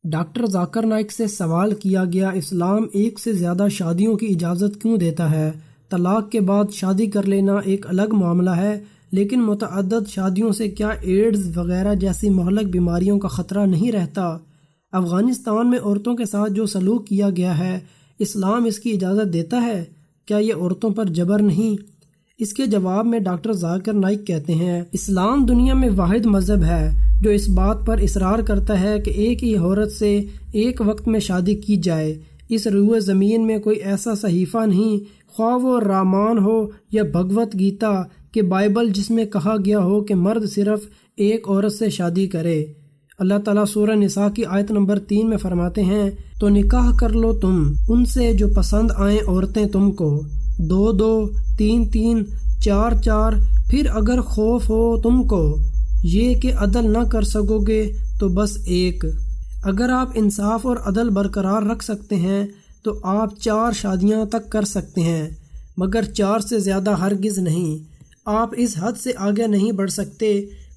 Doctor Zakir Naik سے سوال کیا گیا، اسلام ایک سے زیادہ شادیوں کی اجازت کیوں دیتا ہے؟ طلاق کے بعد شادی کر لینا ایک الگ معاملہ ہے، لیکن متعدد شادیوں سے کیا ایڈز وغیرہ جیسی مہلک بیماریوں کا خطرہ نہیں رہتا؟ افغانستان میں عورتوں کے ساتھ جو سلوک کیا گیا ہے، اسلام اس کی اجازت دیتا ہے؟ کیا یہ عورتوں پر جبر نہیں؟ اس کے جواب میں ڈاکٹر ذاکر نائک کہتے ہیں، اسلام دنیا میں واحد مذہب ہے جو اس بات پر اصرار کرتا ہے کہ ایک ہی عورت سے ایک وقت میں شادی کی جائے۔ اس روئے زمین میں کوئی ایسا صحیفہ نہیں، خواہ وہ رامان ہو یا بھگوت گیتا کہ بائبل، جس میں کہا گیا ہو کہ مرد صرف ایک عورت سے شادی کرے۔ اللہ تعالیٰ سورہ نساء کی آیت نمبر 3 میں فرماتے ہیں، تو نکاح کر لو تم ان سے جو پسند آئیں عورتیں تم کو، 2 3 4 پھر اگر خوف ہو تم کو یہ کہ عدل نہ کر سکو گے تو بس ایک۔ اگر آپ انصاف اور عدل برقرار رکھ سکتے ہیں تو آپ 4 شادیاں تک کر سکتے ہیں، مگر 4 سے زیادہ ہرگز نہیں۔ آپ اس حد سے آگے نہیں بڑھ سکتے۔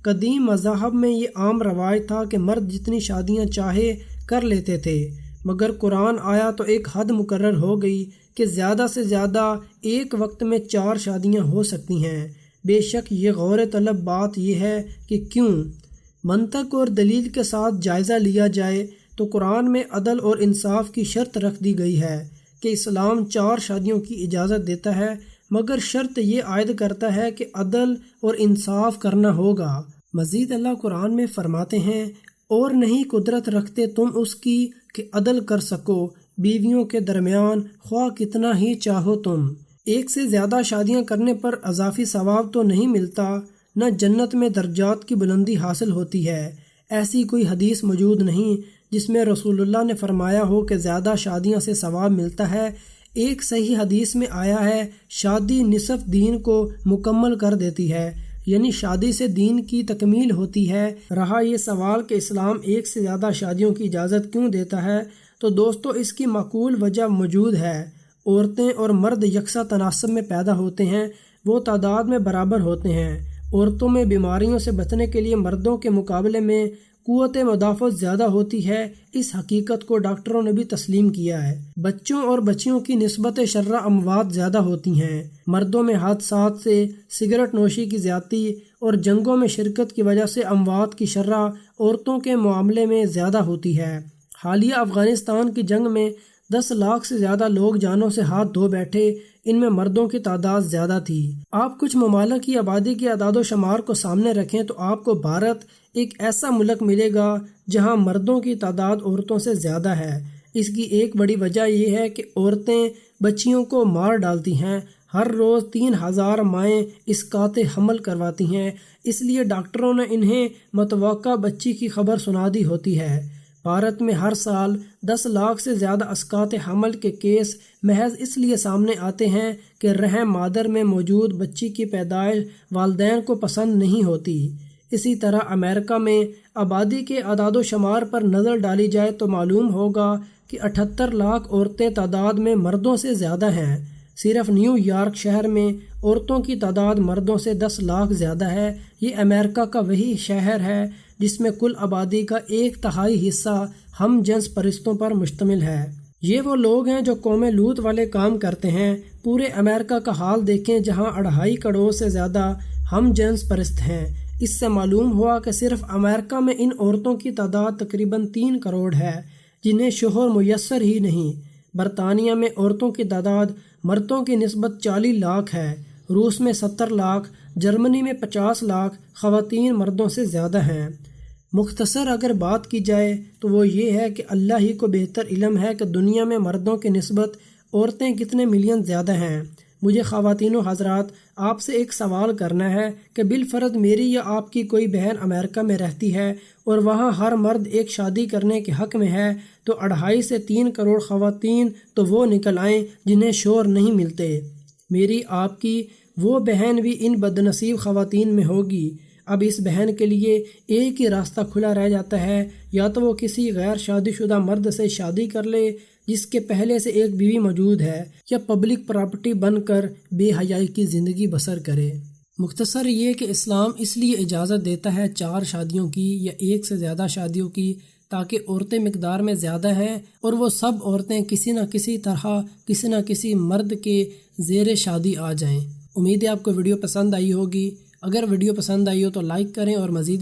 قدیم مذاہب میں یہ عام رواج تھا کہ مرد جتنی شادیاں چاہے کر لیتے تھے، مگر قرآن آیا تو ایک حد مقرر ہو گئی کہ زیادہ سے زیادہ ایک وقت میں 4 شادیاں ہو سکتی ہیں۔ بے شک یہ غور طلب بات یہ ہے کہ کیوں؟ منطق اور دلیل کے ساتھ جائزہ لیا جائے تو قرآن میں عدل اور انصاف کی شرط رکھ دی گئی ہے کہ اسلام 4 شادیوں کی اجازت دیتا ہے، مگر شرط یہ عائد کرتا ہے کہ عدل اور انصاف کرنا ہوگا۔ مزید اللہ قرآن میں فرماتے ہیں، اور نہیں قدرت رکھتے تم اس کی کہ عدل کر سکو بیویوں کے درمیان، خواہ کتنا ہی چاہو تم۔ ایک سے زیادہ شادیاں کرنے پر اضافی ثواب تو نہیں ملتا، نہ جنت میں درجات کی بلندی حاصل ہوتی ہے۔ ایسی کوئی حدیث موجود نہیں جس میں رسول اللہ نے فرمایا ہو کہ زیادہ شادیاں سے ثواب ملتا ہے۔ ایک صحیح حدیث میں آیا ہے، شادی نصف دین کو مکمل کر دیتی ہے، یعنی شادی سے دین کی تکمیل ہوتی ہے۔ رہا یہ سوال کہ اسلام ایک سے زیادہ شادیوں کی اجازت کیوں دیتا ہے، تو دوستو اس کی معقول وجہ موجود ہے۔ عورتیں اور مرد یکساں تناسب میں پیدا ہوتے ہیں، وہ تعداد میں برابر ہوتے ہیں۔ عورتوں میں بیماریوں سے بچنے کے لیے مردوں کے مقابلے میں قوت مدافعت زیادہ ہوتی ہے، اس حقیقت کو ڈاکٹروں نے بھی تسلیم کیا ہے۔ بچوں اور بچیوں کی نسبت شرح اموات زیادہ ہوتی ہیں۔ مردوں میں حادثات سے، سگریٹ نوشی کی زیادتی اور جنگوں میں شرکت کی وجہ سے اموات کی شرح عورتوں کے معاملے میں زیادہ ہوتی ہے۔ حالیہ افغانستان کی جنگ میں 10 لاکھ سے زیادہ لوگ جانوں سے ہاتھ دھو بیٹھے، ان میں مردوں کی تعداد زیادہ تھی۔ آپ کچھ ممالک کی آبادی کے اعداد و شمار کو سامنے رکھیں تو آپ کو بھارت ایک ایسا ملک ملے گا جہاں مردوں کی تعداد عورتوں سے زیادہ ہے۔ اس کی ایک بڑی وجہ یہ ہے کہ عورتیں بچیوں کو مار ڈالتی ہیں۔ ہر روز 3000 مائیں اسقاط حمل کرواتی ہیں، اس لیے ڈاکٹروں نے انہیں متوقع بچی کی خبر سنا دی ہوتی ہے۔ بھارت میں ہر سال 10 لاکھ سے زیادہ اسقاط حمل کے کیس محض اس لیے سامنے آتے ہیں کہ رحم مادر میں موجود بچی کی پیدائش والدین کو پسند نہیں ہوتی۔ اسی طرح امریکہ میں آبادی کے اعداد و شمار پر نظر ڈالی جائے تو معلوم ہوگا کہ 78 لاکھ عورتیں تعداد میں مردوں سے زیادہ ہیں۔ صرف نیو یارک شہر میں عورتوں کی تعداد مردوں سے 10 لاکھ زیادہ ہے۔ یہ امریکہ کا وہی شہر ہے جس میں کل آبادی کا 1/3 حصہ ہم جنس پرستوں پر مشتمل ہے۔ یہ وہ لوگ ہیں جو قوم لوط والے کام کرتے ہیں۔ پورے امریکہ کا حال دیکھیں جہاں 2.5 کروڑ سے زیادہ ہم جنس پرست ہیں۔ اس سے معلوم ہوا کہ صرف امریکہ میں ان عورتوں کی تعداد تقریباً 3 کروڑ ہے جنہیں شوہر میسر ہی نہیں۔ برطانیہ میں عورتوں کی تعداد مردوں کی نسبت 40 لاکھ ہے، روس میں 70 لاکھ، جرمنی میں 50 لاکھ خواتین مردوں سے زیادہ ہیں۔ مختصر اگر بات کی جائے تو وہ یہ ہے کہ اللہ ہی کو بہتر علم ہے کہ دنیا میں مردوں کی نسبت عورتیں کتنے ملین زیادہ ہیں۔ مجھے خواتین و حضرات آپ سے ایک سوال کرنا ہے کہ بالفرض میری یا آپ کی کوئی بہن امریکہ میں رہتی ہے اور وہاں ہر مرد ایک شادی کرنے کے حق میں ہے، تو 2.5 سے 3 کروڑ خواتین تو وہ نکل آئیں جنہیں شوہر نہیں ملتے۔ میری آپ کی وہ بہن بھی ان بدنصیب خواتین میں ہوگی۔ اب اس بہن کے لیے ایک ہی راستہ کھلا رہ جاتا ہے، یا تو وہ کسی غیر شادی شدہ مرد سے شادی کر لے جس کے پہلے سے ایک بیوی موجود ہے، یا پبلک پراپرٹی بن کر بے حیائی کی زندگی بسر کرے۔ مختصر یہ کہ اسلام اس لیے اجازت دیتا ہے 4 شادیوں کی یا ایک سے زیادہ شادیوں کی تاکہ عورتیں مقدار میں زیادہ ہیں اور وہ سب عورتیں کسی نہ کسی طرح کسی نہ کسی مرد کے زیر شادی آ جائیں۔ امید ہے آپ کو ویڈیو پسند آئی ہوگی۔ اگر ویڈیو پسند آئی ہو تو لائک کریں اور مزید